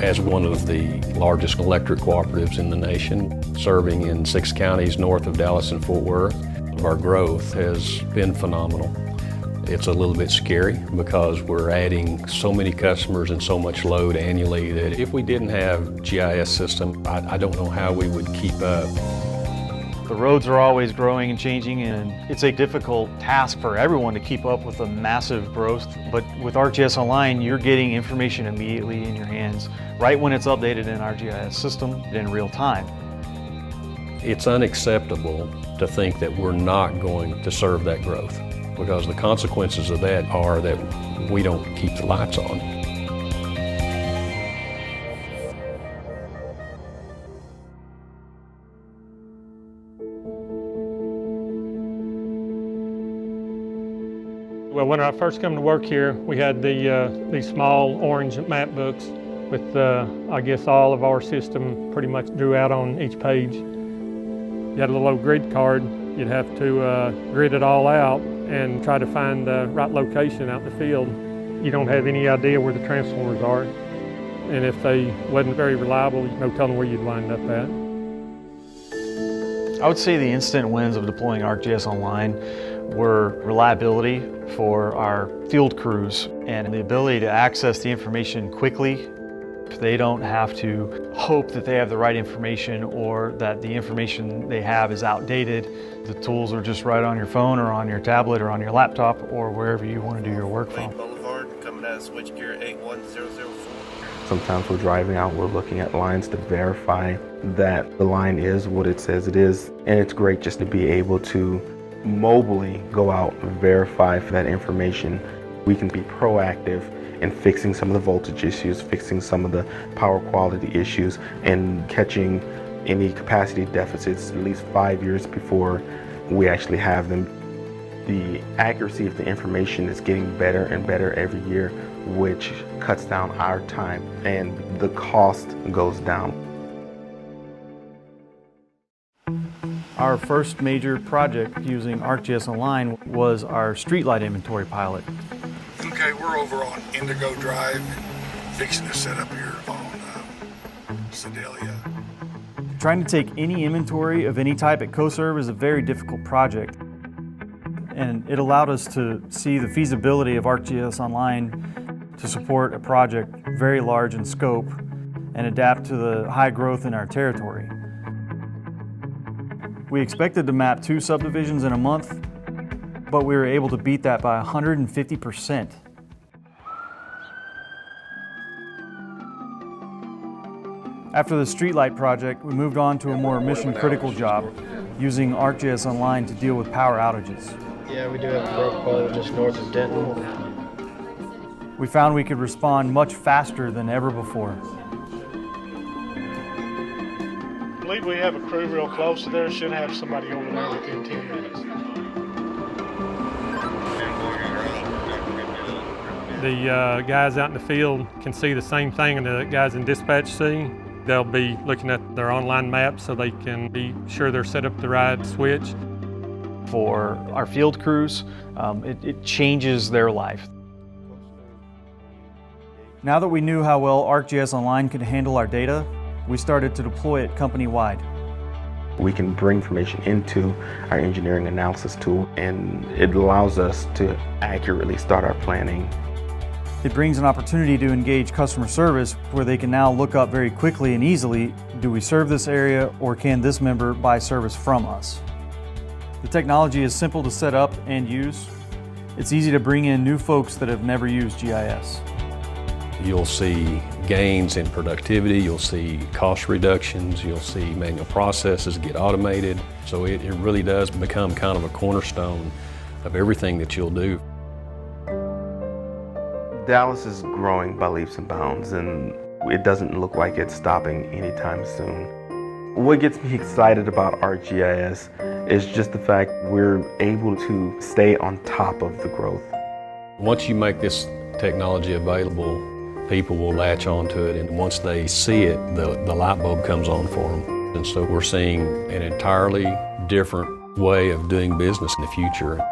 As one of the largest electric cooperatives in the nation, serving in 6 counties north of Dallas and Fort Worth, our growth has been phenomenal. It's a little bit scary because we're adding so many customers and so much load annually that if we didn't have GIS system, I don't know how we would keep up. The roads are always growing and changing, and it's a difficult task for everyone to keep up with the massive growth. But with ArcGIS Online, you're getting information immediately in your hands, right when it's updated in our GIS system in real time. It's unacceptable to think that we're not going to serve that growth, because the consequences of that are that we don't keep the lights on. Well, when I first come to work here, we had these small orange map books with, I guess, all of our system pretty much drew out on each page. You had a little old grid card. You'd have to grid it all out and try to find the right location out in the field. You don't have any idea where the transformers are. And if they wasn't very reliable, no telling where you'd wind up at. I would say the instant wins of deploying ArcGIS Online were reliability for our field crews and the ability to access the information quickly. They don't have to hope that they have the right information or that the information they have is outdated. The tools are just right on your phone or on your tablet or on your laptop or wherever you want to do your work from. Boulevard, coming out of switchgear 81004. Sometimes we're driving out, we're looking at lines to verify that the line is what it says it is. And it's great just to be able to mobily go out and verify for that information. We can be proactive in fixing some of the voltage issues, fixing some of the power quality issues, and catching any capacity deficits at least 5 years before we actually have them. The accuracy of the information is getting better and better every year, which cuts down our time and the cost goes down. Our first major project using ArcGIS Online was our streetlight inventory pilot. Okay, we're over on Indigo Drive, fixing to set up here on Sedalia. Trying to take any inventory of any type at CoServ is a very difficult project. And it allowed us to see the feasibility of ArcGIS Online to support a project very large in scope and adapt to the high growth in our territory. We expected to map 2 subdivisions in a month, but we were able to beat that by 150%. After the streetlight project, we moved on to a more mission-critical job, using ArcGIS Online to deal with power outages. Yeah, we do have a broke pole just north of Denton. We found we could respond much faster than ever before. I believe we have a crew real close to there. Should have somebody over there within 10 minutes. The guys out in the field can see the same thing and the guys in dispatch see. They'll be looking at their online maps so they can be sure they're set up the right switch. For our field crews, it changes their life. Now that we knew how well ArcGIS Online could handle our data, we started to deploy it company-wide. We can bring information into our engineering analysis tool, and it allows us to accurately start our planning. It brings an opportunity to engage customer service where they can now look up very quickly and easily, do we serve this area or can this member buy service from us? The technology is simple to set up and use. It's easy to bring in new folks that have never used GIS. You'll see gains in productivity, you'll see cost reductions, you'll see manual processes get automated. So it really does become kind of a cornerstone of everything that you'll do. Dallas is growing by leaps and bounds, and it doesn't look like it's stopping anytime soon. What gets me excited about ArcGIS is just the fact we're able to stay on top of the growth. Once you make this technology available, people will latch onto it, and once they see it, the light bulb comes on for them. And so we're seeing an entirely different way of doing business in the future.